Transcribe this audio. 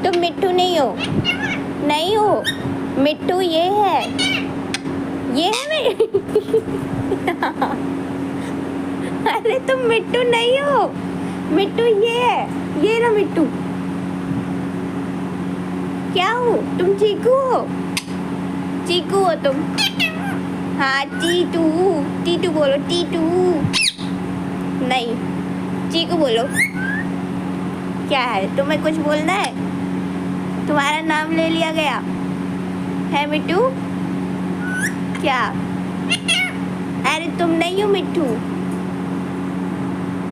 तुम मिट्टू नहीं हो, नहीं हो मिट्टू, ये है अरे तुम मिट्टू नहीं हो, मिट्टू ये है, ये ना मिट्टू। क्या हो तुम? चीकू हो, चीकू हो तुम। हाँ टीटू, टीटू बोलो, टीटू नहीं, चीकू बोलो। क्या है, तुम्हें कुछ बोलना है? तुम्हारा नाम ले लिया गया है मिट्टू? क्या? अरे तुम नहीं हो मिट्टू।